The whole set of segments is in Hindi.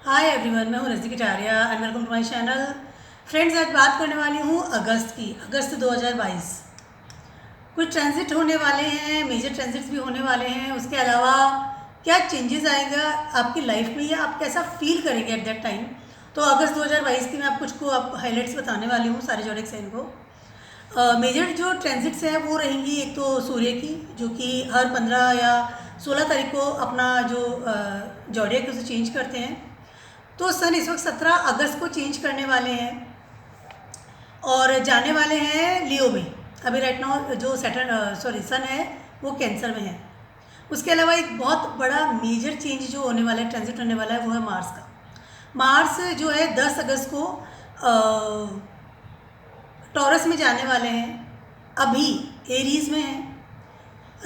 हाय एवरीवन, मैं हूँ Razi Kataria and welcome to my channel. Friends, आज बात करने वाली हूँ अगस्त की। अगस्त 2022 कुछ ट्रांजिट होने वाले हैं, मेजर ट्रांजिट्स भी होने वाले हैं। उसके अलावा क्या चेंजेस आएगा आपकी लाइफ में या आप कैसा फील करेंगे एट दैट टाइम। तो अगस्त 2022 की मैं आप कुछ को आप हाईलाइट्स बताने वाली हूँ सारे जोडिक साइन को। मेजर जो ट्रांजिट्स हैं वो रहेंगी, एक तो सूर्य की, जो कि हर 15 या 16 तारीख को अपना जो जोडियक उसे चेंज करते हैं। तो सन इस वक्त 17 अगस्त को चेंज करने वाले हैं और जाने वाले हैं लियो में। अभी राइट नाउ जो सन है वो कैंसर में है। उसके अलावा एक बहुत बड़ा मेजर चेंज जो होने वाला है, ट्रांजिट होने वाला है, वो है मार्स का। मार्स जो है 10 अगस्त को टॉरस में जाने वाले हैं। अभी एरीज में है,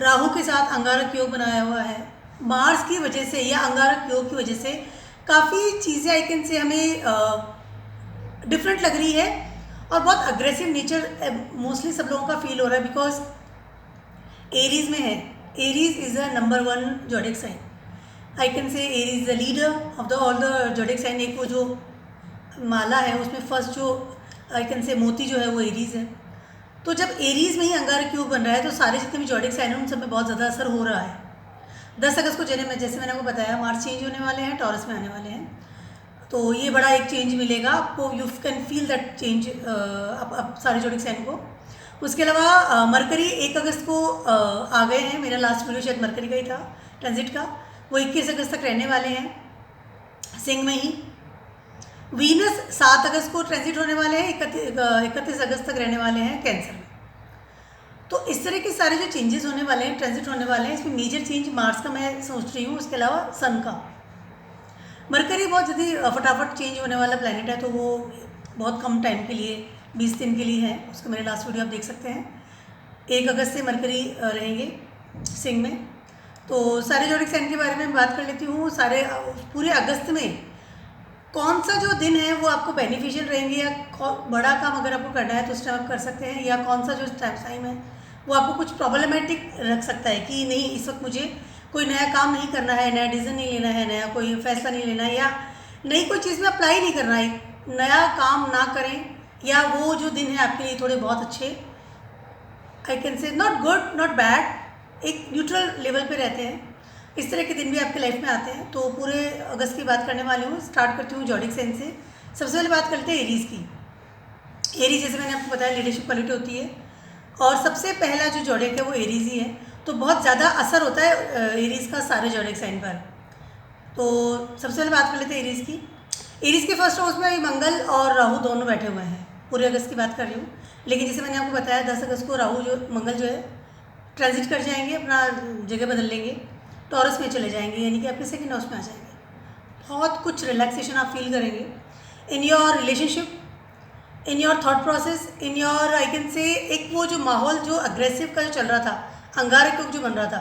राहु के साथ अंगारक योग बनाया हुआ है। मार्स की वजह से या अंगारक योग की वजह से काफ़ी चीज़ें आई कैन से हमें डिफरेंट लग रही है और बहुत अग्रेसिव नेचर मोस्टली सब लोगों का फील हो रहा है, बिकॉज एरीज में है। Aries is a number 1 zodiac sign. I can say Aries the leader of the all the zodiac sign. एक वो जो माला है उसमें फर्स्ट जो आई कैन से मोती जो है वो एरीज है। तो जब एरीज में ही अंगारक योग बन रहा है तो सारे जितने भी जोडिक साइन हैं उन सब में बहुत ज़्यादा असर हो रहा है। 10 अगस्त को जैसे मैंने आपको बताया, मार्च चेंज होने वाले हैं, टॉरस में आने वाले हैं। तो ये बड़ा एक चेंज मिलेगा आपको, you can feel that change अब सारे जोडिक साइन को। उसके अलावा मरकरी 1 अगस्त को आ गए हैं। मेरा लास्ट वीडियो शायद मरकरी का ही था, ट्रांजिट का। वो 21 अगस्त तक रहने वाले हैं सिंह में ही। वीनस 7 अगस्त को ट्रांजिट होने वाले हैं, 31 अगस्त तक रहने वाले हैं कैंसर में। तो इस तरह के सारे जो चेंजेस होने वाले हैं, ट्रांजिट होने वाले हैं, इसमें मेजर चेंज मार्स का मैं सोच रही हूँ। उसके अलावा सन का, मरकरी बहुत जल्दी फटाफट चेंज होने वाला प्लैनेट है, तो वो बहुत कम टाइम के लिए 20 दिन के लिए है। उसका मेरे लास्ट वीडियो आप देख सकते हैं। 1 अगस्त से मरकरी रहेंगे सिंह में। तो सारे जोडिक साइन के बारे में बात कर लेती हूँ। सारे पूरे अगस्त में कौन सा जो दिन है वो आपको बेनिफिशियल रहेंगे, या बड़ा काम अगर आपको करना है तो उस टाइम आप कर सकते हैं, या कौन सा जो टाइम है वो आपको कुछ प्रॉब्लमेटिक रख सकता है कि नहीं, इस वक्त मुझे कोई नया काम नहीं करना है, नया डिसीजन नहीं लेना है, नया कोई फैसला नहीं लेना है, या नई कोई चीज़ में अप्लाई नहीं करना है, नया काम ना करें। या वो जो दिन है आपके लिए थोड़े बहुत अच्छे, आई कैन से नॉट गुड नॉट बैड, एक न्यूट्रल लेवल पे रहते हैं। इस तरह के दिन भी आपके लाइफ में आते हैं। तो पूरे अगस्त की बात करने वाली हूँ। स्टार्ट करती हूँ जोडिक साइन से। सबसे पहले बात करते हैं एरीज़ की। एरीज जैसे मैंने आपको बताया लीडरशिप क्वालिटी होती है, और सबसे पहला जो जोडिक है वो एरीज ही है। तो बहुत ज़्यादा असर होता है एरीज का सारे जोडिक साइन पर। तो सबसे पहले बात कर लेते हैं एरीज की। एरीज के फर्स्ट हाउस में मंगल और राहु दोनों बैठे हुए हैं। पूरे अगस्त की बात कर रही हूँ, लेकिन जैसे मैंने आपको बताया 10 अगस्त को मंगल जो है ट्रांजिट कर जाएंगे, अपना जगह बदल लेंगे, टॉरस में चले जाएंगे, यानी कि आपके सेकंड हाउस में आ जाएंगे। बहुत कुछ रिलैक्सेशन आप फील करेंगे in your relationship, in your thought process, in your I can से एक वो जो माहौल जो अग्रेसिव का जो चल रहा था, अंगारक योग जो बन रहा था,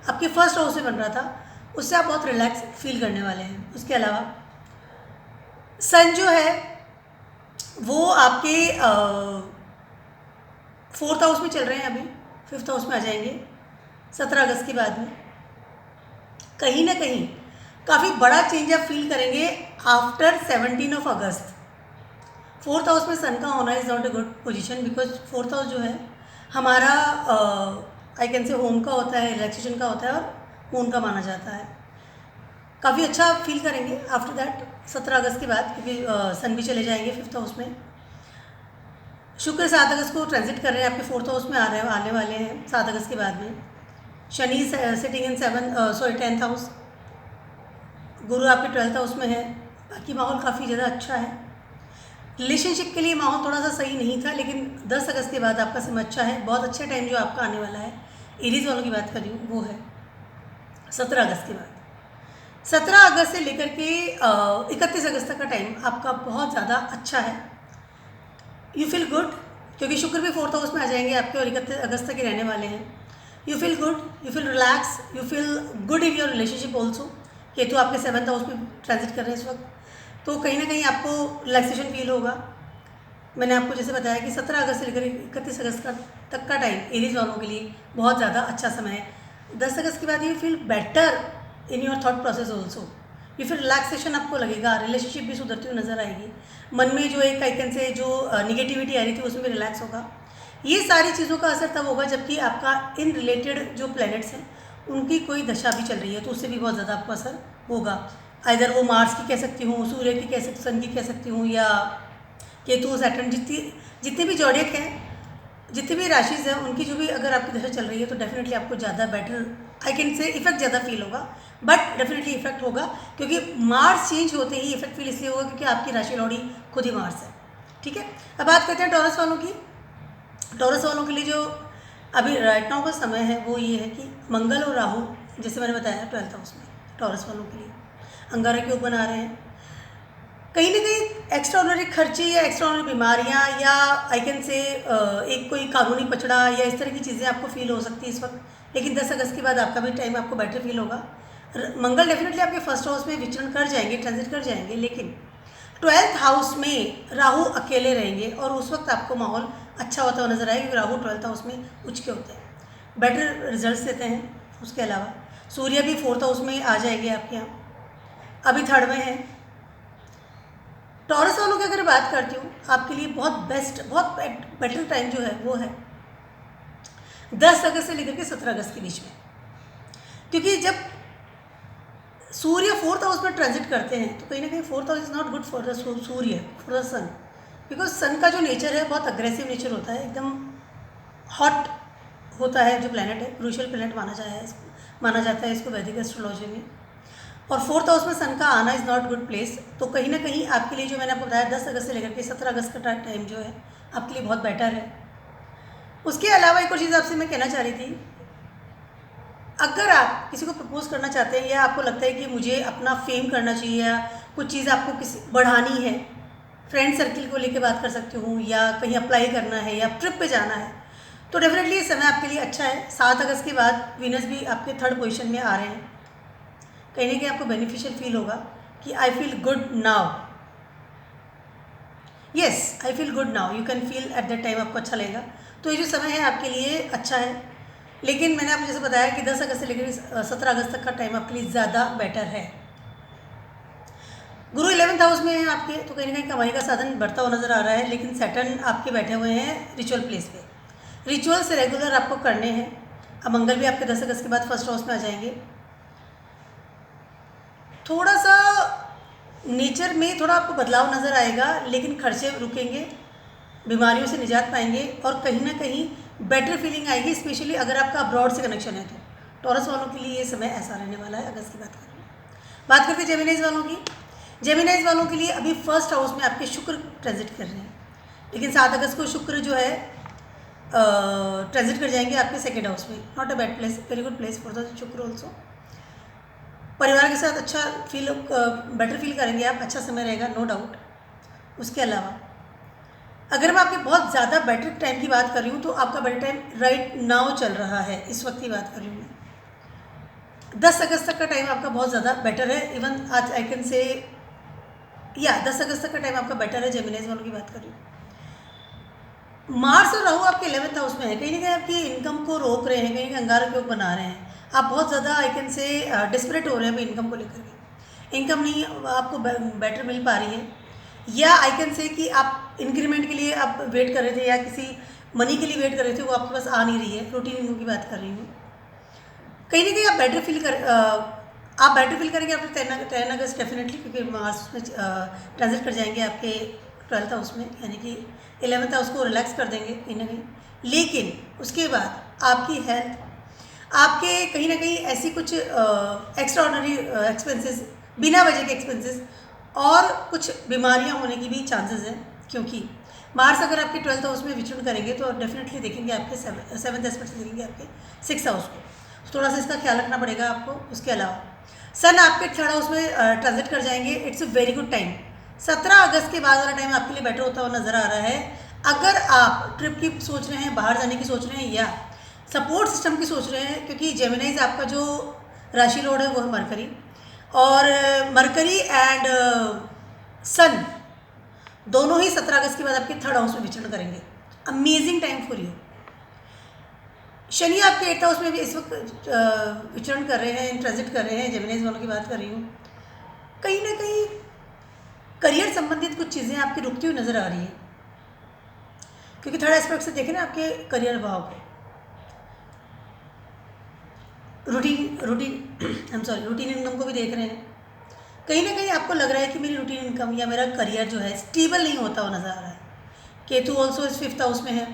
आपके फर्स्ट हाउस में बन रहा था, उससे आप बहुत रिलैक्स फील करने वाले हैं। उसके अलावा सन जो है वो आपके 4th हाउस में चल रहे हैं, अभी 5th हाउस में आ जाएंगे 17 अगस्त के बाद में। कहीं ना कहीं काफ़ी बड़ा चेंज आप फील करेंगे आफ्टर 17 अगस्त। 4th हाउस में सन का होना is not a good position, because 4th house जो है हमारा आई कैन से होम का होता है, रिलैक्सेशन का होता है, और मून का माना जाता है। काफ़ी अच्छा आप फील करेंगे आफ्टर दैट 17 अगस्त के बाद, क्योंकि सन भी चले जाएंगे 5th हाउस में। शुक्र 7 अगस्त को ट्रांजिट कर रहे हैं, आपके 4th हाउस में आने वाले हैं 7 अगस्त के बाद में। Shani sitting in 10th house, गुरु आपके 12th हाउस में है। बाकी माहौल काफ़ी ज़्यादा अच्छा है। रिलेशनशिप के लिए माहौल थोड़ा सा सही नहीं था, लेकिन 10 अगस्त के बाद आपका समय अच्छा है। बहुत अच्छा टाइम जो आपका आने वाला है, एरीज वालों की बात कर रही हूँ, वो है 17 अगस्त के बाद। 17 अगस्त से लेकर के 31 अगस्त तक का टाइम आपका बहुत ज़्यादा अच्छा है। यू फील गुड, क्योंकि शुक्र भी 4th हाउस में आ जाएंगे आपके, और 31 अगस्त तक ही रहने वाले हैं। You feel good, you feel relax, you feel good in your relationship also. Ketu आपके 7th हाउस में ट्रांजिट कर रहे हैं इस वक्त, तो कहीं ना कहीं आपको रिलैक्सेशन फील होगा। मैंने आपको जैसे बताया कि 17 अगस्त से लेकर 31 अगस्त तक का टाइम एरीज वालों के लिए बहुत ज़्यादा अच्छा समय है। 10 अगस्त के बाद you feel better in your thought process also, ये फिर रिलैक्सेशन आपको लगेगा, रिलेशनशिप भी सुधरती हुई नज़र आएगी, मन में जो एक आइकन से जो निगेटिविटी आ रही थी उसमें भी रिलैक्स होगा। ये सारी चीज़ों का असर तब होगा जबकि आपका इन रिलेटेड जो प्लैनेट्स हैं उनकी कोई दशा भी चल रही है, तो उससे भी बहुत ज़्यादा आपको असर होगा। आइदर वो मार्स की कह सकती हूँ, सूर्य की कह सकती, सन की कह सकती हूँ, या केतु, सैटर्न, जितने भी जॉडियक हैं, जितनी भी राशिज़ हैं, उनकी जो भी अगर आपकी दशा चल रही है तो डेफिनेटली आपको ज़्यादा बेटर आई कैन से इफेक्ट ज़्यादा फील होगा, बट डेफिनेटली इफेक्ट होगा क्योंकि मार्स चेंज होते ही इफेक्ट फील इसलिए होगा क्योंकि आपकी राशि लॉडी खुद ही मार्स है। ठीक है, अब बात करते हैं टॉरस वालों की। टॉरस वालों के लिए जो अभी राइट नाउ का समय है वो ये है कि मंगल और राहु, जैसे मैंने बताया 12th हाउस में टॉरस वालों के लिए अंगारक योग बना रहे हैं। कहीं ना कहीं एक्स्ट्राऑर्डिनरी खर्चे या एक्स्ट्राऑर्डिनरी बीमारियां या आई कैन से एक कोई कानूनी पचड़ा या इस तरह की चीज़ें आपको फील हो सकती है इस वक्त, लेकिन 10 अगस्त के बाद आपका भी टाइम आपको बेटर फील होगा। मंगल डेफिनेटली आपके फर्स्ट हाउस में विचरण कर जाएंगे, ट्रांजिट कर जाएंगे, लेकिन 12th हाउस में राहु अकेले रहेंगे और उस वक्त आपको माहौल अच्छा होता हुआ नजर आएगा क्योंकि राहु 12th हाउस में उच्च के होते हैं, बेटर रिजल्ट्स देते हैं। उसके अलावा सूर्य भी 4th हाउस में आ जाएंगे आपके यहाँ, अभी 3rd में है। टॉरस वालों की अगर बात करती हूँ आपके लिए बहुत बेस्ट, बहुत बेटर टाइम जो है वो है 10 अगस्त से लेकर के 17 अगस्त के बीच में, क्योंकि जब सूर्य 4th हाउस में ट्रांजिट करते हैं तो कहीं ना कहीं 4th house is not good for the Surya, for the sun, because sun का जो नेचर है बहुत अग्रेसिव नेचर होता है, एकदम हॉट होता है। जो प्लैनेट है क्रूशियल प्लैनेट माना जाता है इसको वैदिक एस्ट्रोलॉजी में, और 4th हाउस में सन का आना इज़ नॉट गुड प्लेस। तो कहीं ना कहीं आपके लिए जो मैंने आपको बताया 10 अगस्त से लेकर के 17 अगस्त का टाइम जो है आपके लिए बहुत बेटर है। उसके अलावा एक और चीज़ आपसे मैं कहना चाह रही थी, अगर आप किसी को प्रपोज करना चाहते हैं या आपको लगता है कि मुझे अपना फेम करना चाहिए या कुछ चीज़ आपको किसी बढ़ानी है, फ्रेंड सर्किल को लेकर बात कर सकती हूँ, या कहीं अप्लाई करना है या ट्रिप पे जाना है, तो डेफिनेटली ये समय आपके लिए अच्छा है। 7 अगस्त के बाद वीनस भी आपके 3rd पोजीशन में आ रहे हैं, कहीं ना कहीं आपको बेनिफिशियल फील होगा कि I feel good now, yes I feel good now, you can feel at that time, आपको अच्छा लगेगा। तो ये जो समय है आपके लिए अच्छा है, लेकिन मैंने आपको जैसे बताया कि 10 अगस्त से लेकर 17 अगस्त तक का टाइम आपके लिए ज़्यादा बेटर है। गुरु 11th हाउस में है आपके, तो कहीं ना कहीं कमाई का साधन बढ़ता हुआ नज़र आ रहा है, लेकिन सैटर्न आपके बैठे हुए हैं रिचुअल प्लेस पे, रिचुअल्स रेगुलर आपको करने हैं। अब मंगल भी आपके 10 अगस्त के बाद 1st हाउस में आ जाएंगे। थोड़ा सा नेचर में थोड़ा आपको बदलाव नज़र आएगा, लेकिन खर्चे रुकेंगे, बीमारियों से निजात पाएंगे और कहीं ना कहीं बेटर फीलिंग आएगी, स्पेशली अगर आपका अब्रॉड से कनेक्शन है तो। टॉरस वालों के लिए ये समय ऐसा रहने वाला है। अगस्त की बात करें, बात करते हैं जेमिनाइज वालों की। जेमिनाइज वालों के लिए अभी 1st हाउस में आपके शुक्र ट्रांजिट कर रहे हैं, लेकिन 7 अगस्त को शुक्र जो है ट्रांजिट कर जाएंगे आपके 2nd हाउस में। Not a bad place, very good place for the शुक्र ऑल्सो। परिवार के साथ अच्छा फील, बेटर फील करेंगे आप, अच्छा समय रहेगा, नो डाउट। उसके अलावा अगर मैं आपके बहुत ज़्यादा बेटर टाइम की बात कर रही हूँ तो आपका बेटर टाइम राइट नाउ चल रहा है, इस वक्त की बात कर रही हूँ मैं। 10 अगस्त तक का टाइम आपका बहुत ज़्यादा बेटर है, इवन आज आई कैन से या 10 अगस्त तक का टाइम आपका बेटर है। जेमिनाइज वालों की बात कर रही हूँ। मार्स और राहु आपके 11th हाउस में है, कहीं ना कहीं आपकी इनकम को रोक रहे हैं, कहीं ना अंगारक योग बना रहे हैं, आप बहुत ज़्यादा आई कैन से डिस्परेट हो रहे हैं इनकम को लेकर के, इनकम नहीं आपको बेटर मिल पा रही है, या आई कैन से कि आप इंक्रीमेंट के लिए आप वेट कर रहे थे या किसी मनी के लिए वेट कर रहे थे, वो आपके पास आ नहीं रही है। रूटीन इनकम की बात कर रही हूँ, कहीं ना कहीं आप बेटर फील करेंगे आफ्टर 10 अगस्त डेफिनेटली, क्योंकि मार्स में ट्रांजिट कर जाएंगे आपके 12th हाउस में, यानी कि 11th हाउस को रिलैक्स कर देंगे कहीं ना कहीं। लेकिन उसके बाद आपकी हेल्थ, आपके कहीं ना कहीं ऐसी कुछ एक्स्ट्राऑर्डिनरी एक्सपेंसेस, बिना वजह के एक्सपेंसेस और कुछ बीमारियां होने की भी चांसेस हैं, क्योंकि मार्स अगर आपके 12th हाउस में विचरण करेंगे तो डेफिनेटली देखेंगे आपके 7th एस्पेक्ट से देखेंगे आपके 6th हाउस को, तो थोड़ा सा इसका ख्याल रखना पड़ेगा आपको। उसके अलावा सन आपके 3rd हाउस में ट्रांजिट कर जाएंगे, it's a very good time. 17 अगस्त के बाद वाला टाइम आपके लिए बेटर होता हुआ नज़र आ रहा है। अगर आप ट्रिप की सोच रहे हैं, बाहर जाने की सोच रहे हैं, या सपोर्ट सिस्टम की सोच रहे हैं, क्योंकि जेमिनाइज आपका जो राशि लॉर्ड है वो है मरकरी, और मरकरी एंड सन दोनों ही 17 अगस्त के बाद आपके 3rd हाउस में विचरण करेंगे। Amazing time for you. Shani आपके 8th हाउस में भी इस वक्त विचरण कर रहे हैं, ट्रांजिट कर रहे हैं, जेमिनाइज वालों की बात कर रही हूँ। कहीं ना कहीं करियर संबंधित कुछ चीज़ें आपकी रुकती हुई नज़र आ रही है, क्योंकि थर्ड एस्पेक्ट से देखें ना आपके करियर भाव को, रूटीन इनकम को भी देख रहे हैं। कहीं ना कहीं आपको लग रहा है कि मेरी रूटीन इनकम या मेरा करियर जो है स्टेबल नहीं होता हुआ नज़र आ रहा है। केतु ऑल्सो इस 5th हाउस में है।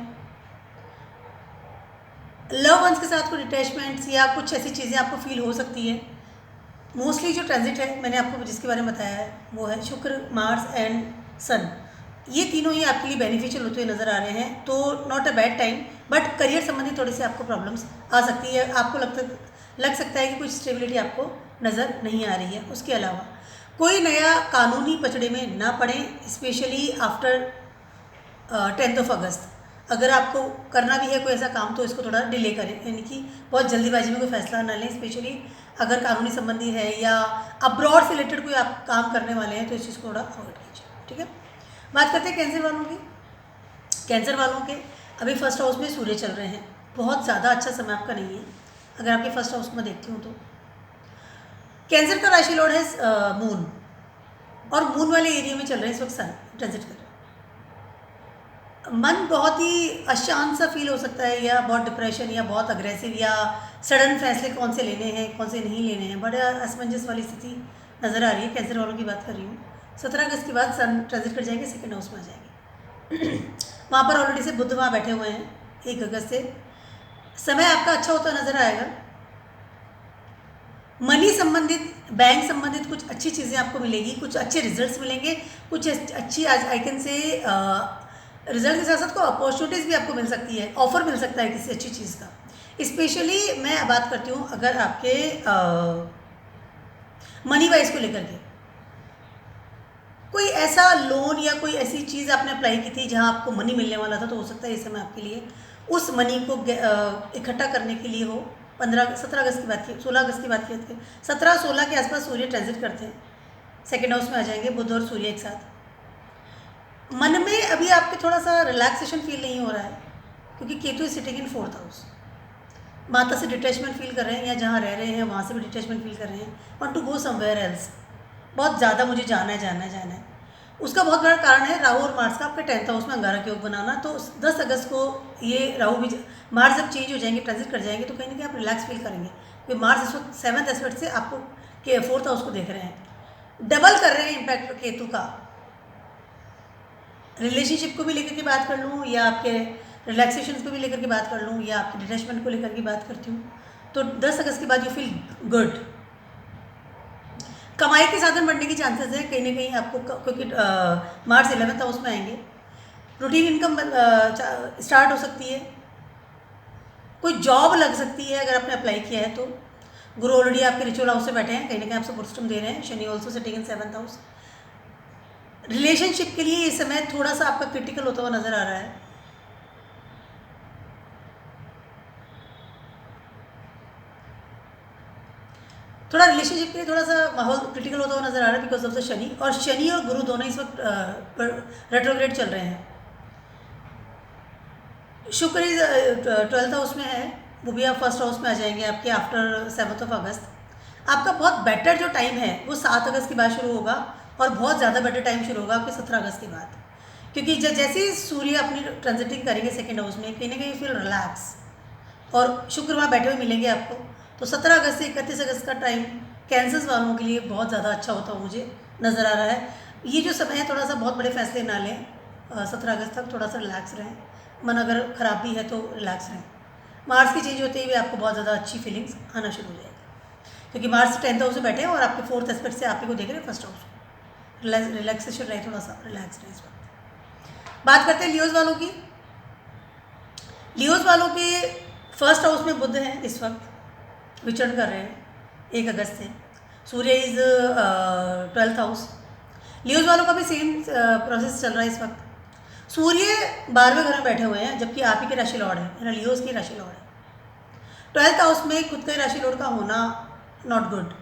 लव वंस के साथ कोई डिटैचमेंट्स या कुछ ऐसी चीज़ें आपको फील हो सकती है। मोस्टली जो ट्रांजिट है मैंने आपको जिसके बारे में बताया है वो है शुक्र, मार्स एंड सन। ये तीनों ही आपके लिए बेनिफिशियल होते हुए नज़र आ रहे हैं, तो not a bad time, but career संबंधी थोड़ी सी आपको प्रॉब्लम्स आ सकती है। आपको लग सकता है कि कुछ स्टेबिलिटी आपको नज़र नहीं आ रही है। उसके अलावा कोई नया कानूनी पचड़े में ना पड़े, स्पेशली आफ्टर 10 अगस्त। अगर आपको करना भी है कोई ऐसा काम तो इसको थोड़ा डिले करें, यानी कि बहुत जल्दीबाजी में कोई फैसला ना लें, स्पेशली अगर कानूनी संबंधी है या अब्रॉड से रिलेटेड कोई आप काम करने वाले हैं तो इस चीज़ को थोड़ा अवॉइड कीजिए। ठीक है, बात करते हैं कैंसर वालों की। कैंसर वालों के अभी फर्स्ट हाउस में सूर्य चल रहे हैं, बहुत ज़्यादा अच्छा समय आपका नहीं है। अगर आपके फर्स्ट हाउस में देखती हूँ तो कैंसर का राशि लॉर्ड है मून, और मून वाले एरिया में चल रहे हैं इस वक्त सन ट्रांजिट कर रहे हैं। मन बहुत ही अशांत सा फील हो सकता है, या बहुत डिप्रेशन या बहुत अग्रेसिव या सडन फैसले कौन से लेने हैं कौन से नहीं लेने हैं, बड़े असमंजस वाली स्थिति नज़र आ रही है। कैंसर वालों की बात कर रही हूँ। 17 अगस्त के बाद सन ट्रांजिट कर जाएंगे, सेकेंड हाउस में आ जाएंगे। वहाँ पर ऑलरेडी से बुध वहाँ बैठे हुए हैं 1 अगस्त से। समय आपका अच्छा होता नज़र आएगा। मनी संबंधित, बैंक संबंधित कुछ अच्छी चीज़ें आपको मिलेगी, कुछ अच्छे रिजल्ट्स मिलेंगे, कुछ अच्छी आई कैन से रिजल्ट के साथ साथ को अपॉर्चुनिटीज़ भी आपको मिल सकती है, ऑफर मिल सकता है किसी अच्छी चीज़ का। स्पेशली मैं बात करती हूँ अगर आपके मनी वाइज को लेकर के कोई ऐसा लोन या कोई ऐसी चीज़ आपने अप्लाई की थी जहाँ आपको मनी मिलने वाला था, तो हो सकता है इस समय आपके लिए उस मनी को इकट्ठा करने के लिए हो। 17 अगस्त की बात की, 16 अगस्त की बात की, 17-16 के आसपास सूर्य ट्रांजिट करते हैं, सेकेंड हाउस में आ जाएंगे बुध और सूर्य एक साथ। मन में अभी आपके थोड़ा सा रिलैक्सेशन फील नहीं हो रहा है, क्योंकि Ketu is sitting in 4th house. माता से डिटैचमेंट फील कर रहे हैं, या जहाँ रह रहे हैं वहाँ से भी डिटैचमेंट फील कर रहे हैं। Want to go somewhere else, बहुत ज़्यादा मुझे जाना है। उसका बहुत बड़ा कारण है राहु और मार्स का आपके 10th हाउस में अंगारक योग बनाना। तो 10 अगस्त को ये राहु भी, मार्स जब चेंज हो जाएंगे, ट्रांजिट कर जाएंगे, तो कहीं ना कहीं आप रिलैक्स फील करेंगे, क्योंकि मार्स इस वक्त 7th एस्पेक्ट से आपको 4th हाउस को देख रहे हैं, डबल कर रहे हैं इम्पैक्ट केतु का। रिलेशनशिप को भी लेकर के बात कर लूँ, या आपके रिलैक्सेशन को भी लेकर के बात कर लूँ, या आपके डिटैचमेंट को लेकर के बात करती हूँ, तो 10 अगस्त के बाद यू फील गुड। कमाई के साधन बढ़ने की चांसेस है कहीं ना कहीं आपको, क्योंकि मार्च 11th हाउस में आएंगे। रूटीन इनकम स्टार्ट हो सकती है, कोई जॉब लग सकती है अगर आपने अप्लाई किया है तो। गुरु ऑलरेडी आपके रिचुअल हाउस से बैठे हैं, कहीं ना कहीं आपसे सिस्टम दे रहे हैं। Shani also sitting in 7th house. Relationship के लिए ये समय थोड़ा सा आपका क्रिटिकल होता हुआ नजर आ रहा है। थोड़ा रिलेशनशिप के लिए थोड़ा सा माहौल क्रिटिकल होता हुआ नजर आ रहा है बिकॉज ऑफ द शनि, और शनि और गुरु दोनों इस वक्त रेट्रोग्रेड चल रहे हैं। शुक्र 12th हाउस में है, वो भी आप फर्स्ट हाउस में आ जाएंगे आपके आफ्टर 7th अगस्त। आपका बहुत बेटर जो टाइम है वो 7 अगस्त के बाद शुरू होगा, और बहुत ज़्यादा बेटर टाइम शुरू होगा आपके 17 अगस्त के बाद, क्योंकि जैसे ही सूर्य अपनी ट्रांजिटिंग करेंगे सेकेंड हाउस में, कहीं ना कहीं फील रिलैक्स, और शुक्र वहाँ बैठे हुए मिलेंगे आपको। तो 17 अगस्त से 31 अगस्त का टाइम कैंसर वालों के लिए बहुत ज़्यादा अच्छा होता है मुझे नज़र आ रहा है। ये जो समय है थोड़ा सा बहुत बड़े फैसले ना लें, 17 अगस्त तक थोड़ा सा रिलैक्स रहें, मन अगर ख़राब भी है तो रिलैक्स रहें। मार्स की चेंज होते हुए आपको बहुत ज़्यादा अच्छी फीलिंग्स आना शुरू हो जाएगी, क्योंकि मार्स 10th हाउस से बैठे हैं और आपके 4th एस्पेक्ट से आप ही को देख रहे हैं फर्स्ट हाउस। रिलैक्सेशन रहे, थोड़ा सा रिलैक्स रहे इस वक्त। बात करते हैं लियोज वालों की। लियोज वालों के फर्स्ट हाउस में बुध हैं, इस वक्त विचरण कर रहे हैं 1 अगस्त से। सूर्य इज 12th हाउस। लियोज वालों का भी सेम प्रोसेस चल रहा है इस वक्त। सूर्य 12वें घर में बैठे हुए हैं, जबकि आप ही के राशि लॉर्ड है, लियोज की राशि लॉर्ड है। 12th हाउस में खुद का राशि लॉर्ड का होना नॉट गुड।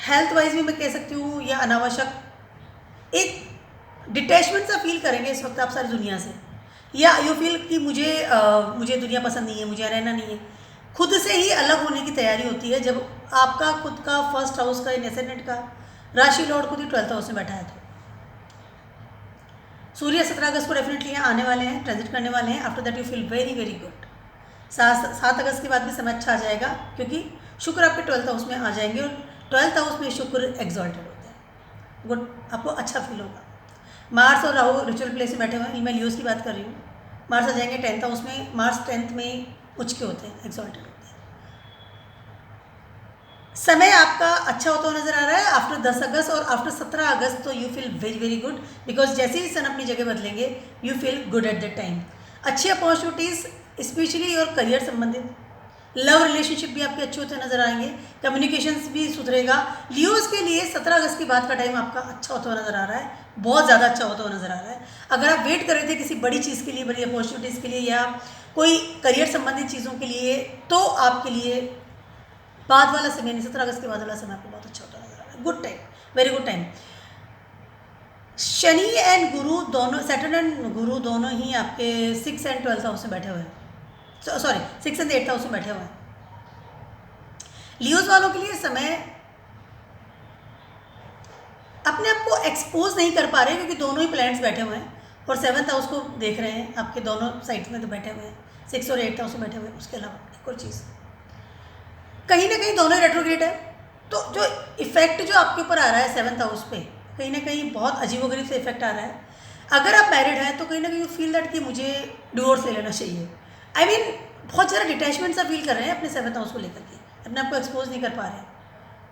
हेल्थ वाइज भी मैं कह सकती हूँ, या अनावश्यक एक डिटैचमेंट सा फील करेंगे इस वक्त आप सारी दुनिया से, या यू फील कि मुझे दुनिया पसंद नहीं है, मुझे रहना नहीं है। खुद से ही अलग होने की तैयारी होती है जब आपका खुद का फर्स्ट हाउस का, इन एसेंडेंट का राशि लॉर्ड खुद ही 12th हाउस में बैठा है। तो सूर्य 17 अगस्त को डेफिनेटली यहाँ आने वाले हैं, ट्रांजिट करने वाले हैं। After that you feel very very good. 7 अगस्त के बाद भी समय अच्छा आ जाएगा, क्योंकि शुक्र आपके 12th हाउस में आ जाएंगे, और 12th हाउस में शुक्र एग्जॉल्टेड होता है। गुड, आपको अच्छा फील होगा। मार्स और राहु रिचुअल प्लेस में बैठे हुए हैं, मैं लियोस की बात कर रही हूँ। मार्स आ जाएंगे 10th हाउस में। मार्स 10th में उच्च के होते हैं, एग्जॉल्टेड होते हैं। समय आपका अच्छा होता हुआ नजर आ रहा है आफ्टर 10 अगस्त और आफ्टर 17 अगस्त। तो you feel very very good, because जैसे ही सन अपनी जगह बदलेंगे you feel good at that time. अच्छी अपॉर्चुनिटीज़ स्पेशली और करियर संबंधित, लव रिलेशनशिप भी आपके अच्छे होते नजर आएंगे, कम्युनिकेशंस भी सुधरेगा। लियोस के लिए 17 अगस्त के बाद का टाइम आपका अच्छा होता हुआ नजर आ रहा है, बहुत ज़्यादा अच्छा होता हुआ नजर आ रहा है। अगर आप वेट कर रहे थे किसी बड़ी चीज़ के लिए, बड़ी अपॉर्चुनिटीज़ के लिए, या कोई करियर संबंधित चीज़ों के लिए, तो आपके लिए बाद वाला समय, 17 अगस्त के बाद वाला समय आपको बहुत अच्छा होता नजर आ रहा है। Good time, very good time. Shani and गुरु दोनों, सैटर्न एंड गुरु दोनों ही आपके 6 एंड 12th हाउस में बैठे हुए हैं, सॉरी 6 एंड 8th हाउस में बैठे हुए हैं। लियोज वालों के लिए समय अपने आप को एक्सपोज नहीं कर पा रहे, क्योंकि दोनों ही प्लैनेट्स बैठे हुए हैं और 7th हाउस को देख रहे हैं, आपके दोनों साइड में तो बैठे हुए हैं, 6 और 8th हाउस में बैठे हुए हैं। उसके अलावा एक और चीज़, कहीं ना कहीं दोनों ही रेट्रोग्रेड है, तो जो इफेक्ट जो आपके ऊपर आ रहा है 7th हाउस पे, कहीं ना कहीं बहुत अजीबोगरीब से इफेक्ट आ रहा है। अगर आप मैरिड हैं तो कहीं ना कहीं यू फील दैट कि मुझे डिवोर्स ले लेना चाहिए। आई मीन बहुत ज़्यादा डिटैचमेंट सा फील कर रहे हैं अपने 7th हाउस को लेकर के, अपने आप को एक्सपोज नहीं कर पा रहे हैं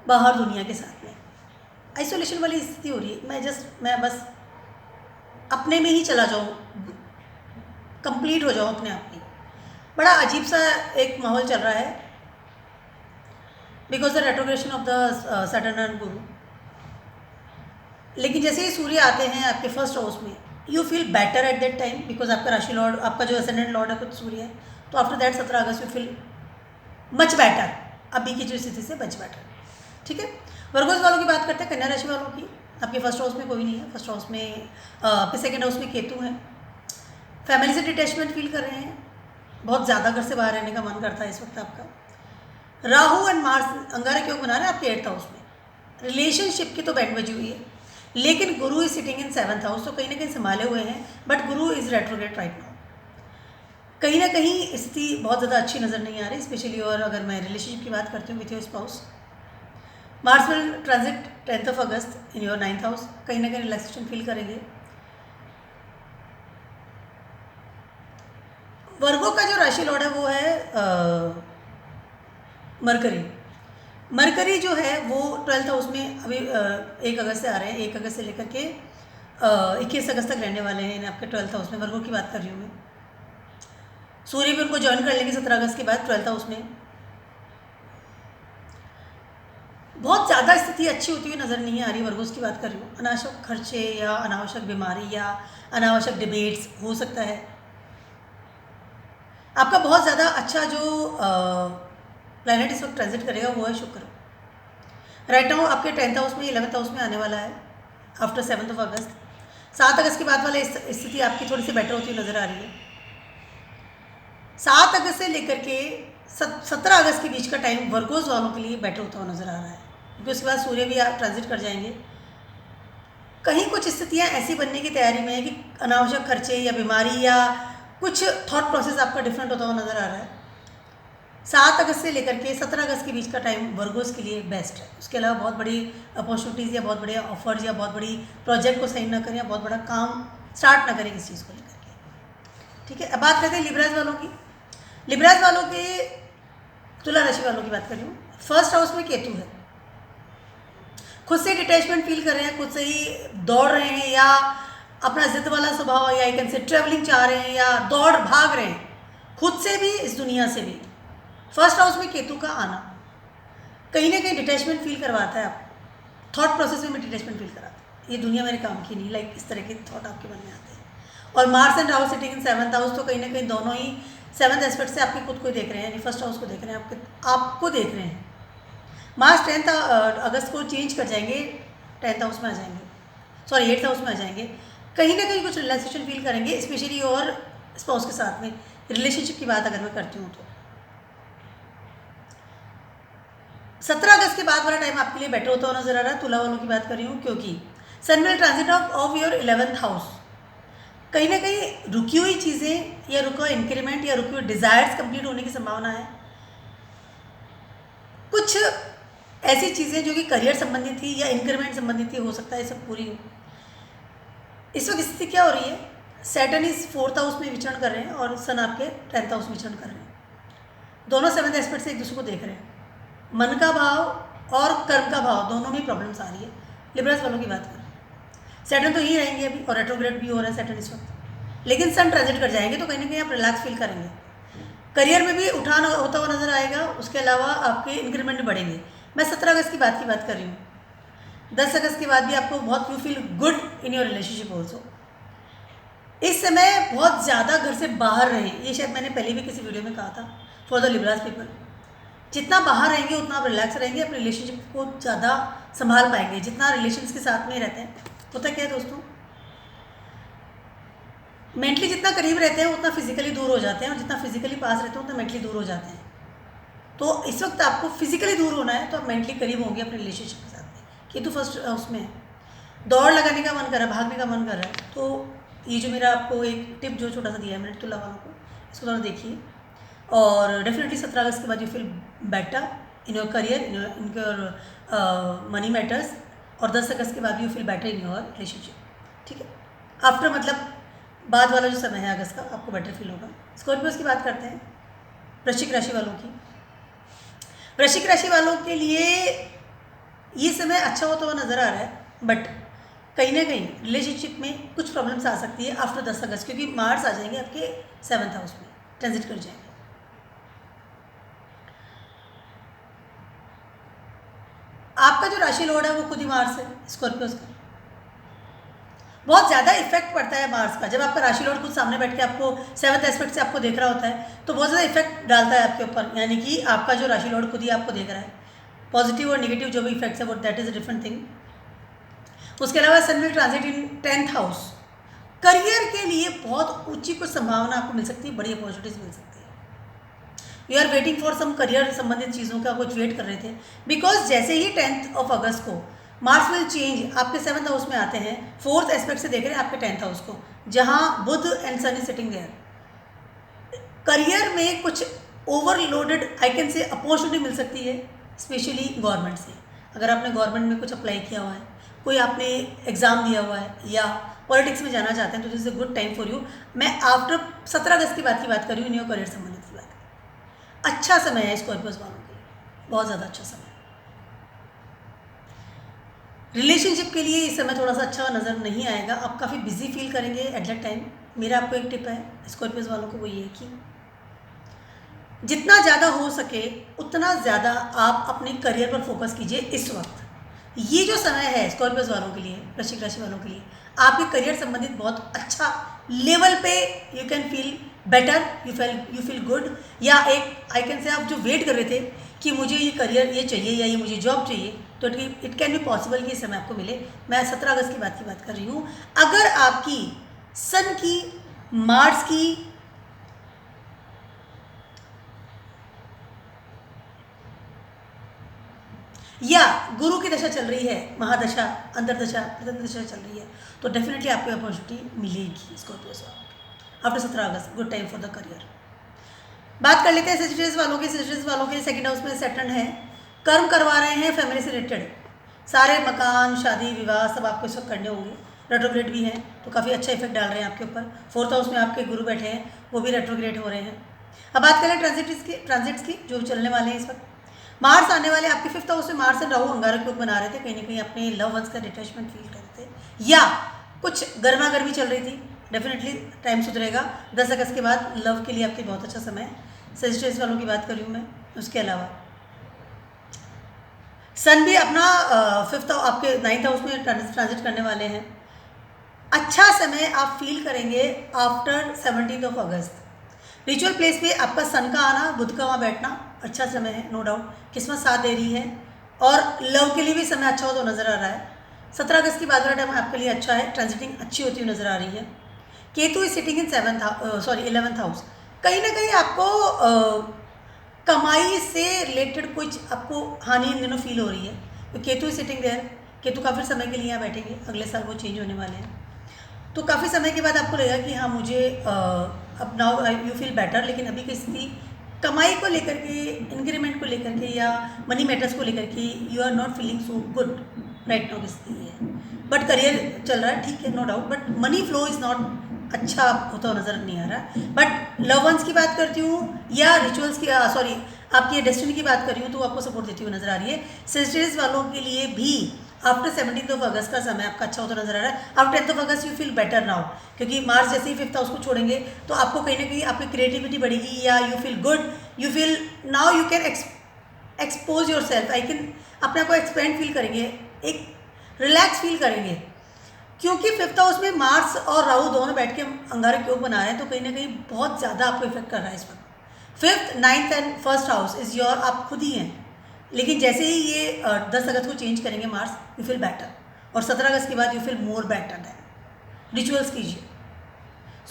बाहर दुनिया के साथ में, आइसोलेशन वाली स्थिति हो रही है। मैं बस अपने में ही चला जाऊँ, कंप्लीट हो जाऊँ अपने आप में। बड़ा अजीब सा एक माहौल चल रहा है, because the retrogression of the Saturn and गुरु। लेकिन जैसे ही सूर्य आते हैं आपके फर्स्ट हाउस में, you feel better at that time, because आपका राशि लॉर्ड, आपका जो असेंडेंट लॉर्ड है खुद सूर्य है। तो after that 17 August you feel much better, अभी की जो स्थिति से मच बेटर। ठीक है, वर्गोस वालों की बात करते हैं, कन्या राशि वालों की। आपके फर्स्ट हाउस में कोई नहीं है, फर्स्ट हाउस में आपके सेकेंड हाउस में केतु है। फैमिली से डिटैचमेंट फील कर रहे हैं, बहुत ज़्यादा घर से बाहर रहने का मन करता है इस वक्त आपका। राहु एंड मार्स अंगारक योग बना रहे हैं आपके 8th हाउस में। रिलेशनशिप की तो बैंड बजी हुई है, लेकिन गुरु is sitting in 7th house, तो कहीं ना कहीं संभाले हुए हैं, but Guru is retrograde right now. कहीं ना कहीं स्थिति बहुत ज़्यादा अच्छी नज़र नहीं आ रही, स्पेशली। और अगर मैं रिलेशनशिप की बात करती हूँ with your spouse, Mars will transit 10th of August in your 9th house. कहीं ना कहीं रिलैक्सेशन फील करेंगे। वर्गों का जो राशि लॉर्ड है वो है मरकरी। मरकरी जो है वो 12th हाउस में अभी 1 अगस्त से आ रहे हैं, 1 अगस्त से लेकर के 21 अगस्त तक रहने वाले हैं आपके 12th हाउस में। वर्गों की बात कर रही हूँ मैं। सूर्य भी उनको ज्वाइन कर लेंगे 17 अगस्त के बाद 12th हाउस में। बहुत ज़्यादा स्थिति अच्छी होती हुई नज़र नहीं आ रही, वर्गोस की बात कर रही हूँ। अनावश्यक खर्चे या अनावश्यक बीमारी या अनावश्यक डिबेट्स हो सकता है। आपका बहुत ज़्यादा अच्छा जो प्लैनेट इस वक्त ट्रांजिट करेगा वो है शुक्र। राइट नाउ आपके 10th हाउस में, 11th हाउस में आने वाला है आफ्टर 7th ऑफ अगस्त। 7 अगस्त के बाद वाले स्थिति आपकी थोड़ी सी बेटर होती हुई नज़र आ रही है। 7 अगस्त से लेकर के 17 अगस्त के बीच का टाइम वर्गोस वालों के लिए बेटर होता हुआ नज़र आ रहा है, क्योंकि उसके बाद सूर्य भी आप ट्रांजिट कर जाएंगे। कहीं कुछ स्थितियाँ ऐसी बनने की तैयारी में है कि अनावश्यक खर्चे या बीमारी या कुछ थॉट प्रोसेस आपका डिफरेंट होता हुआ नज़र आ रहा है। 7 अगस्त से लेकर के 17 अगस्त के बीच का टाइम वर्गोस के लिए बेस्ट है। उसके अलावा बहुत बड़ी अपॉर्चुनिटीज़ या बहुत बड़े ऑफर्स या बहुत बड़ी प्रोजेक्ट को साइन ना करें या बहुत बड़ा काम स्टार्ट ना करें किसी चीज़ को लेकर के। ठीक है, अब बात करते हैं लिब्राज वालों की। लिब्राज वालों के, तुला राशि वालों की बात कर रही हूँ। फर्स्ट हाउस में केतु है। खुद से डिटैचमेंट फील कर रहे हैं, खुद से ही दौड़ रहे हैं, या अपना जिद वाला स्वभाव, या एक से ट्रेवलिंग चाह रहे हैं, या दौड़ भाग रहे हैं खुद से भी इस दुनिया से भी। फर्स्ट हाउस में केतु का आना कहीं ना कहीं डिटैचमेंट फील करवाता है। आप थॉट प्रोसेस में डिटैचमेंट फील कराता है, ये दुनिया मेरे काम की नहीं, लाइक इस तरह के थॉट आपके मन में आते हैं। और Mars and Rahu sitting in 7th house, तो कहीं ना कहीं दोनों ही 7th एस्पेक्ट से आपके खुद को देख रहे हैं, यानी फर्स्ट हाउस को देख रहे हैं, आपको देख रहे हैं। मार्च 10th अगस्त को चेंज कर जाएंगे, 10th हाउस में आ जाएंगे, सॉरी 8th हाउस में आ जाएंगे। कहीं ना कहीं कुछ रिलैक्सेशन फील करेंगे, स्पेशली और स्पाउस के साथ में। रिलेशनशिप की बात अगर मैं करती हूँ तो 17 अगस्त के बाद वाला टाइम आपके लिए बेटर होता हुआ नजर आ रहा है। तुला वालों की बात कर रही हूँ, क्योंकि sun will transit of your 11th house. कहीं ना कहीं रुकी हुई चीज़ें या रुका हुआ इंक्रीमेंट या रुके हुए डिज़ायर्स कंप्लीट होने की संभावना है। कुछ ऐसी चीज़ें जो कि करियर संबंधित थी या इंक्रीमेंट संबंधित थी, हो सकता है सब पूरी हो। इस वक्त स्थिति क्या हो रही है, सैटर्न इस 4th हाउस में विचरण कर रहे हैं और सन आपके 10th हाउस में विचरण कर रहे हैं। दोनों 7th एस्पेक्ट से एक दूसरे को देख रहे हैं। मन का भाव और कर्म का भाव दोनों में प्रॉब्लम्स आ रही है। लिब्रस वालों की बात करें, सैटर्न तो ही रहेंगे अभी और रेट्रोग्रेड भी हो रहा है सैटर्न इस वक्त, लेकिन सन ट्रांजिट कर जाएंगे तो कहीं ना कहीं आप रिलैक्स फील करेंगे। करियर में भी उठान होता हुआ नजर आएगा। उसके अलावा आपके इंक्रीमेंट बढ़ेंगे। मैं 17 अगस्त की बात कर रही हूँ। 10 अगस्त के बाद भी आपको बहुत you feel good in your relationship also. इस समय बहुत ज़्यादा घर से बाहर रहें, ये शायद मैंने पहले भी किसी वीडियो में कहा था। फॉर द लिब्रास पीपल, जितना बाहर रहेंगे उतना आप रिलैक्स रहेंगे, अपने रिलेशनशिप को ज़्यादा संभाल पाएंगे। जितना रिलेशंस के साथ में रहते हैं, होता क्या है दोस्तों, मेंटली जितना करीब रहते हैं उतना फिजिकली दूर हो जाते हैं, और जितना फिजिकली पास रहते हैं उतना मेंटली दूर हो जाते हैं। तो इस वक्त आपको फिजिकली दूर होना है तो आप मेंटली करीब होंगे अपने रिलेशनशिप के साथ में। कि तो फर्स्ट उसमें है, दौड़ लगाने का मन कर रहा है, भागने का मन कर रहा है, तो ये जो मेरा आपको एक टिप जो छोटा सा दिया है मैंने तुला वालों को, इसको थोड़ा देखिए। और डेफिनेटली 17 अगस्त के बाद you feel better in your career, in your money matters. और 10 अगस्त के बाद you feel better in your relationship. ठीक है, आफ्टर मतलब बाद वाला जो समय है अगस्त का, आपको बेटर फील होगा। स्कॉर्पियोस की बात करते हैं, वृश्चिक राशि वालों की। वृश्चिक राशि वालों के लिए ये समय अच्छा होता हुआ नजर आ रहा है, बट कहीं ना कहीं रिलेशनशिप में कुछ प्रॉब्लम्स आ सकती है आफ्टर 10 अगस्त, क्योंकि मार्स आ जाएंगे आपके 7th हाउस में, ट्रांजिट कर जाएंगे। आपका जो राशि लॉर्ड है वो खुद ही मार्स है, स्कॉर्पियोस का। बहुत ज़्यादा इफेक्ट पड़ता है मार्स का। जब आपका राशि लॉर्ड खुद सामने बैठ के आपको 7th एस्पेक्ट से आपको देख रहा होता है तो बहुत ज़्यादा इफेक्ट डालता है आपके ऊपर, यानी कि आपका जो राशि लॉर्ड खुद ही आपको देख रहा है। पॉजिटिव और नेगेटिव जो भी इफेक्ट्स है वो that is a different thing. उसके अलावा sun will transit in 10th house. Career के लिए बहुत ऊंची कुछ संभावना आपको मिल सकती है, बड़ी अपॉर्चुनिटीज मिल सकती है। You are waiting for some career संबंधित चीज़ों का कुछ वेट कर रहे थे, बिकॉज जैसे ही 10th ऑफ अगस्त को मार्स विल चेंज आपके 7th हाउस में आते हैं, 4th एस्पेक्ट से देख रहे हैं आपके 10th हाउस को, जहां Budh and sun is sitting there. Career में कुछ overloaded I can say opportunity मिल सकती है, स्पेशली गवर्नमेंट से। अगर आपने गवर्नमेंट में कुछ अप्लाई किया हुआ है, कोई आपने एग्ज़ाम दिया हुआ है या पॉलिटिक्स में जाना चाहते हैं, तो this is a good time for you. मैं आफ्टर 17 अगस्त की बात कर रही हूँ, इन योर करियर संबंधित की बात। अच्छा समय है स्कॉर्पियोस वालों के लिए, बहुत ज़्यादा अच्छा समय। रिलेशनशिप के लिए इस समय थोड़ा सा अच्छा नज़र नहीं आएगा, आप काफ़ी बिजी फील करेंगे एट दैट टाइम। मेरा आपको एक टिप है स्कॉर्पियोस वालों को, वो ये है कि जितना ज़्यादा हो सके उतना ज़्यादा आप अपने करियर पर फोकस कीजिए। इस वक्त ये जो समय है स्कॉर्पियोस वालों के लिए, वृश्चिक राशि वालों के लिए, आपके करियर संबंधित बहुत अच्छा लेवल पे you can feel better, you feel good. या एक आई कैन से आप जो वेट कर रहे थे कि मुझे ये करियर ये चाहिए या ये मुझे जॉब चाहिए, तो इट कैन बी पॉसिबल कि इस समय आपको मिले। मैं 17 अगस्त की बात कर रही हूँ। अगर आपकी सन की, मार्स की या गुरु की दशा चल रही है, महादशा, अंतरदशा, दशा चल रही है, तो डेफिनेटली आपको अपॉर्चुनिटी मिलेगी स्कॉर्पियोस वालों after 17 August. Good time for the career. बात कर लेते हैं सेजिटेरियस वालों की। सेजिटेरियस वालों के 2nd हाउस में सैटर्न है, कर्म करवा रहे हैं फैमिली से रिलेटेड। सारे मकान, शादी, विवाह सब आपको इस वक्त करने होंगे। रेट्रोग्रेड भी हैं तो काफ़ी अच्छा इफेक्ट डाल रहे हैं आपके ऊपर। 4th हाउस में आपके गुरु बैठे हैं, वो भी रेट्रोग्रेड हो रहे हैं। अब बात करें ट्रांजिट्स की जो चलने वाले हैं इस वक्त। मार्स आने वाले आपके 5th हाउस में। मार्स एंड राहु अंगारक योग बना रहे थे, कहीं ना कहीं अपने लव वंस का डिटैचमेंट फील कर रहे थे या कुछ गर्मा गर्मी चल रही थी। डेफिनेटली टाइम सुधरेगा। 10 अगस्त के बाद लव के लिए आपके बहुत अच्छा समय है। सेजिटेरियस वालों की बात कर रही हूँ मैं। उसके अलावा सन भी अपना 5th आपके 9th हाउस में ट्रांजिट करने वाले हैं। अच्छा समय आप फील करेंगे after 17 of August. Ritual place पे आपका सन का आना, बुध का वहाँ बैठना अच्छा समय है, नो डाउट। किस्मत साथ दे रही है और लव के लिए भी समय अच्छा हो तो नज़र आ रहा है। 17 अगस्त के बाद वाला टाइम आपके लिए अच्छा है, ट्रांजिटिंग अच्छी होती हुई नज़र आ रही है। Ketu is sitting in 11th house. कहीं ना कहीं आपको कमाई से रिलेटेड कुछ आपको हानि इन दिनों फील हो रही है। तो केतु सिटिंग देयर, केतु काफ़ी समय के लिए यहाँ बैठेंगे, अगले साल वो चेंज होने वाले हैं। तो काफ़ी समय के बाद आपको लगेगा कि हाँ मुझे अब नाउ यू फील बेटर, लेकिन अभी की स्थिति कमाई को लेकर के, इंक्रीमेंट को लेकर के या मनी मैटर्स को लेकर के you are not feeling so good right now की स्थिति है। बट करियर चल रहा है, ठीक है, no doubt, but money flow is not अच्छा होता हुआ नज़र नहीं आ रहा। बट लव वंस की बात करती हूँ या रिचुअल्स की, सॉरी आपकी डेस्टिनी की बात कर रही हूँ, तो आपको सपोर्ट देती हुई नजर आ रही है। सेजिटेरियस वालों के लिए भी आफ्टर 17 अगस्त का समय आपका अच्छा होता नजर आ रहा है। After 10 August you feel better now, क्योंकि मार्च जैसे ही 5th हाउस को छोड़ेंगे तो आपको कहीं ना कहीं आपकी क्रिएटिविटी बढ़ेगी या you feel good, you feel now you can expose your self, I can अपने आप को एक्सपेंड फील करेंगे, एक रिलैक्स फील करेंगे, क्योंकि 5th हाउस में मार्स और राहु दोनों बैठ के अंगारक योग बना रहे हैं, तो कहीं ना कहीं बहुत ज़्यादा आपको इफेक्ट कर रहा है इस वक्त। 5th, 9th and 1st house is your, आप खुद ही हैं, लेकिन जैसे ही ये 10 अगस्त को चेंज करेंगे मार्स, यू फील बेटर, और 17 अगस्त के बाद you feel more better than. Rituals कीजिए,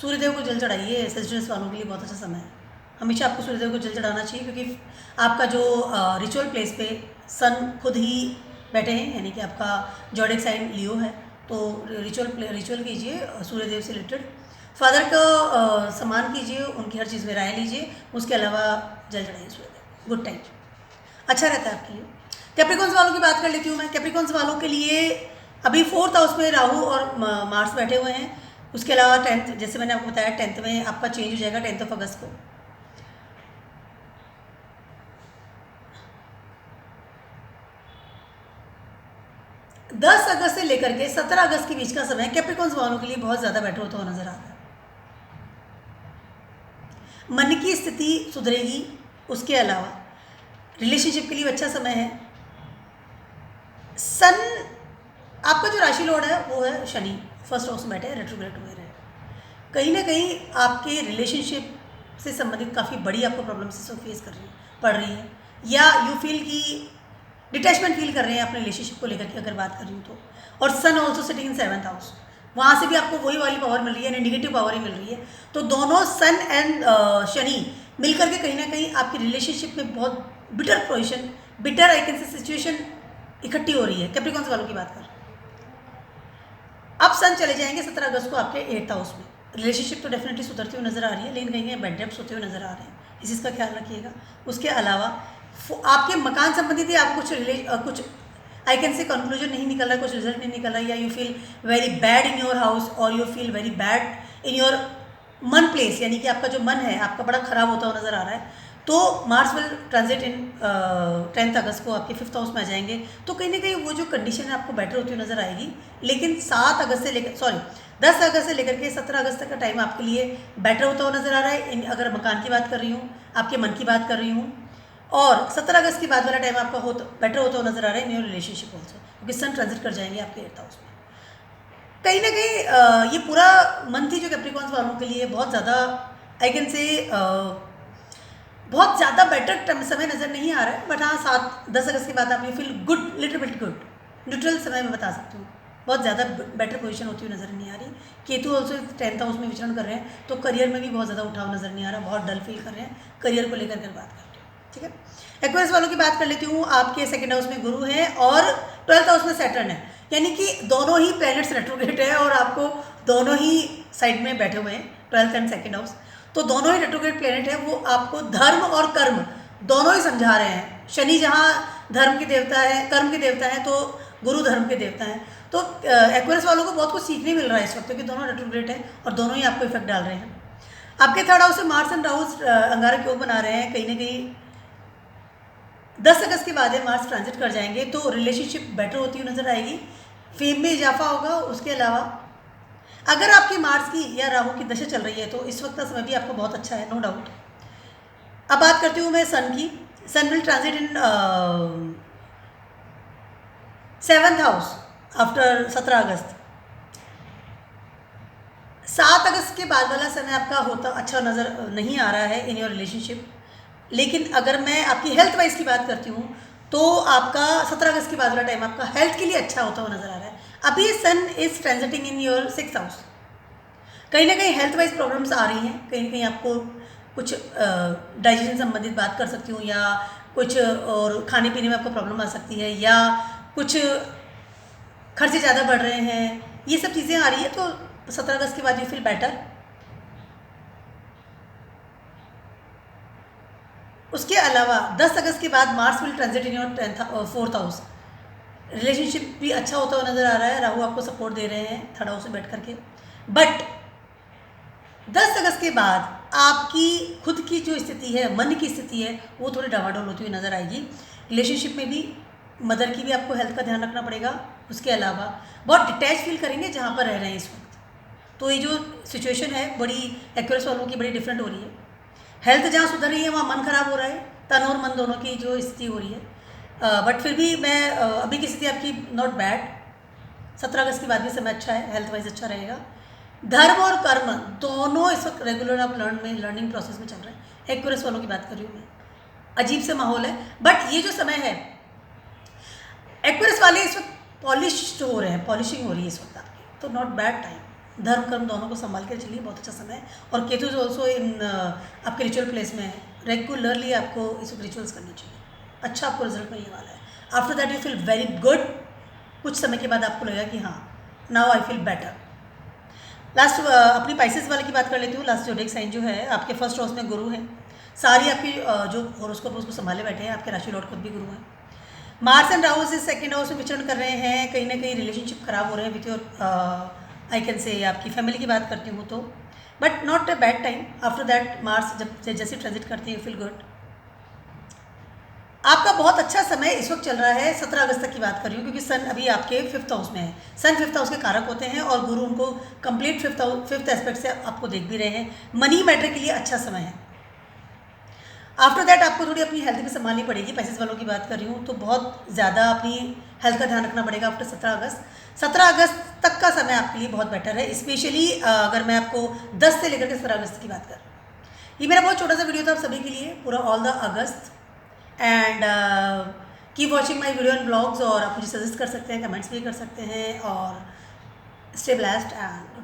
सूर्यदेव को जल चढ़ाइए, सेजिटेरियस वालों के लिए बहुत अच्छा समय है। हमेशा आपको सूर्यदेव को जल चढ़ाना चाहिए, क्योंकि आपका जो रिचुअल प्लेस पे सन खुद ही बैठे हैं, यानी कि आपका जॉडिक साइन लियो है, तो रिचुअल कीजिए सूर्यदेव से रिलेटेड। फादर को सम्मान कीजिए, उनकी हर चीज़ में राय लीजिए, उसके अलावा जल चढ़ाइए सूर्यदेव, गुड टाइम, अच्छा रहता है आपके लिए। कैप्रिकॉन्स वालों की बात कर लेती हूँ मैं। कैप्रिकॉन्स वालों के लिए अभी 4th हाउस में राहु और मार्स बैठे हुए हैं, उसके अलावा 10th, जैसे मैंने आपको बताया 10th में आपका चेंज हो जाएगा 10th अगस्त को। दस अगस्त से लेकर के 17 अगस्त के बीच का समय कैप्रिकॉन्स वालों के लिए बहुत ज़्यादा बेटर होता हुआ नजर आ रहा है। मन की स्थिति सुधरेगी, उसके अलावा रिलेशनशिप के लिए अच्छा समय है। सन, आपका जो राशि लॉर्ड है वो है शनि, 1st हाउस में बैठे हैं, रेट्रोग्रेड हुए रहे, कहीं ना कहीं आपके रिलेशनशिप से संबंधित काफ़ी बड़ी आपको प्रॉब्लम्स फेस पड़ रही है, या यू फील कि डिटैचमेंट फील कर रहे हैं अपने रिलेशनशिप को लेकर के अगर बात कर रही हूँ तो। और sun also sitting in 7th house, वहाँ से भी आपको वही वाली पावर मिल रही है, नेगेटिव पावर ही मिल रही है। तो दोनों सन एंड शनि मिलकर के कहीं ना कहीं आपकी रिलेशनशिप में बहुत bitter position, bitter I can से सिचुएशन इकट्ठी हो रही है। कैप्रिकॉन्स वालों की बात कर, अब सन चले जाएंगे 17 अगस्त को आपके 8th हाउस में। रिलेशनशिप तो डेफिनेटली सुधरती हुई नजर आ रही है, लेकिन कहीं बैड डेप्स होते हुए नजर आ रहे हैं, इस चीज़ का ख्याल रखिएगा। उसके अलावा आपके मकान संबंधित ही आपको कुछ आई कैन से कंक्लूजन नहीं निकल रहा है, कुछ रिजल्ट नहीं निकल रहा है, या you feel very bad in your house और you feel very bad in your मन प्लेस, यानी कि आपका जो मन है आपका बड़ा खराब होता हुआ नजर आ रहा है। तो Mars will transit in 10th अगस्त को आपके 5th हाउस में आ जाएंगे, तो कहीं ना कहीं वो जो कंडीशन है आपको बेटर होती हुई नजर आएगी। लेकिन 10 अगस्त से लेकर के 17 अगस्त तक का टाइम आपके लिए बेटर होता हुआ नजर आ रहा है। अगर मकान की बात कर रही हूँ, आपके मन की बात कर रही हूँ, और 17 अगस्त के बाद वाला टाइम आपका बेटर होता हुआ नजर आ रहा है इन योर रिलेशनशिप ऑल्सो, क्योंकि सन ट्रांजिट कर जाएंगे आपके 8th हाउस में। कहीं ना कहीं ये पूरा मंथ ही जो कैप्रिकॉन्स वालों के लिए बहुत ज़्यादा आई कैन से बहुत ज़्यादा बेटर समय नज़र नहीं आ रहा है। बट हाँ, 7-10 अगस्त के बाद आप you feel good, little bit good, neutral समय में बता सकती हूँ, बहुत ज़्यादा बेटर पोजीशन होती हुई नज़र नहीं आ रही। केतु ऑल्सो 10th हाउस में विचरण कर रहे हैं, तो करियर में भी बहुत ज़्यादा उठाव नज़र नहीं आ रहा, बहुत डल फील कर रहे हैं, करियर को लेकर बात करते हैं, ठीक है। एक्वेरियस वालों की बात कर लेती हूँ। आपके 2nd हाउस में गुरु है और 12th हाउस में सैटर्न है, यानी कि दोनों ही प्लैनेट्स रेट्रोग्रेड है और आपको दोनों ही साइड में बैठे हुए हैं, 12th एंड 2nd हाउस। तो दोनों ही रेट्रोग्रेड प्लैनेट है, वो आपको धर्म और कर्म दोनों ही समझा रहे हैं। शनि जहाँ धर्म के देवता है, कर्म के देवता है, तो गुरु धर्म के देवता हैं। तो एक्वेरियस वालों को बहुत कुछ सीखने मिल रहा है इस वक्त, क्योंकि दोनों रेट्रोग्रेड हैं और दोनों ही आपको इफेक्ट डाल रहे हैं। आपके 3rd हाउस से मार्स एंड राहु अंगारक योग बना रहे हैं, कहीं ना कहीं 10 अगस्त के बाद मार्स ट्रांजिट कर जाएंगे, तो रिलेशनशिप बेटर होती हुई नजर आएगी, फेम में इजाफा होगा। उसके अलावा अगर आपकी मार्स की या राहु की दशा चल रही है तो इस वक्त का समय भी आपको बहुत अच्छा है, नो डाउट। अब बात करती हूँ मैं सन की। Sun will transit in 7th house after 17 August. 7 अगस्त के बाद वाला समय आपका होता अच्छा नज़र नहीं आ रहा है इन योर रिलेशनशिप। लेकिन अगर मैं आपकी हेल्थ वाइज की बात करती हूँ तो आपका 17 अगस्त के बाद वाला टाइम आपका हेल्थ के लिए अच्छा होता हुआ नजर आ रहा है। अभी sun is transiting in your 6th house, कहीं ना कहीं हेल्थ वाइज प्रॉब्लम्स आ रही हैं, कहीं ना कहीं आपको कुछ डाइजेशन संबंधित बात कर सकती हूँ, या कुछ और खाने पीने में आपको प्रॉब्लम आ सकती है, या कुछ खर्चे ज़्यादा बढ़ रहे हैं, ये सब चीज़ें आ रही है। तो 17 अगस्त के बाद यू फील बेटर। उसके अलावा 10 अगस्त के बाद Mars will transit in your 4th house. Relationship भी अच्छा होता हुआ नज़र आ रहा है, राहु आपको सपोर्ट दे रहे हैं 3rd हाउस में बैठ करके। बट 10 अगस्त के बाद आपकी खुद की जो स्थिति है, मन की स्थिति है, वो थोड़ी डामाडोल होती हुई नज़र आएगी। रिलेशनशिप में भी मदर की भी आपको हेल्थ का ध्यान रखना पड़ेगा। उसके अलावा बहुत डिटैच फील करेंगे जहाँ पर रह रहे हैं इस वक्त। तो ये जो सिचुएशन है बड़ी एक्यूरेस वालों की बड़ी डिफरेंट हो रही है। हेल्थ जहाँ सुधर रही है वहाँ मन खराब हो रहा है, तन और मन दोनों की जो स्थिति हो रही है। बट फिर भी मैं अभी की स्थिति आपकी नॉट बैड। 17 अगस्त के बाद भी समय अच्छा है, हेल्थ वाइज अच्छा रहेगा। धर्म और कर्म दोनों इस वक्त रेगुलर आप लर्निंग प्रोसेस में चल रहे हैं। एक्यूरेस वालों की बात कर रही हूँ मैं। अजीब से माहौल है, बट ये जो समय है एक्यूरेस वाले इस वक्त पॉलिश्ड हो रहे हैं, पॉलिशिंग हो रही है इस वक्त आपकी, तो नॉट बैड टाइम। धर्म कर्म दोनों को संभाल कर चलिए, बहुत अच्छा समय है। और केतु इज ऑल्सो इन आपके रिचुअल प्लेस में है। रेगुलरली आपको इस वक्त रिचुअल्स करने चाहिए, अच्छा आपको रिजल्ट मिलने वाला है। After that you feel very good. कुछ समय के बाद आपको लगेगा कि हाँ now I feel better. Last अपनी पाइसेस वाले की बात कर लेती हूँ। लास्ट जोडिक साइन जो है आपके फर्स्ट हाउस में गुरु है। सारी आपकी जो हॉरोस्कोप उसको संभाले बैठे हैं, आपके राशि लॉर्ड खुद भी गुरु हैं। मार्स एंड राहु से 2nd हाउस में विचरण कर रहे हैं। कहीं ना कहीं रिलेशनशिप खराब हो रहे हैं विथ योर आई कैन से आपकी फैमिली की बात करती हूँ तो, but not a bad time. After that Mars जब जैसे ट्रांजिट करती है यू फील गुड। आपका बहुत अच्छा समय इस वक्त चल रहा है। 17 अगस्त तक की बात कर रही हूँ क्योंकि सन अभी आपके 5th हाउस में है। सन 5th हाउस के कारक होते हैं और गुरु उनको कंप्लीट 5th एस्पेक्ट से आपको देख भी रहे हैं। मनी मैटर के लिए अच्छा समय है। आफ्टर दैट आपको थोड़ी अपनी हेल्थ भी संभालनी पड़ेगी। पैसेज वालों की बात कर रही हूँ तो बहुत ज़्यादा अपनी हेल्थ का ध्यान रखना पड़ेगा आफ्टर 17 अगस्त। 17 अगस्त तक का समय आपके लिए बहुत बेटर है, स्पेशली अगर मैं आपको 10 से लेकर के 17 अगस्त की बात करूँ। ये मेरा बहुत छोटा सा वीडियो था आप सभी के लिए, पूरा all the August. And keep watching my video and blogs. और आप मुझे सजेस्ट कर सकते हैं, कमेंट्स भी कर सकते हैं। और स्टे ब्लेस्ड एंड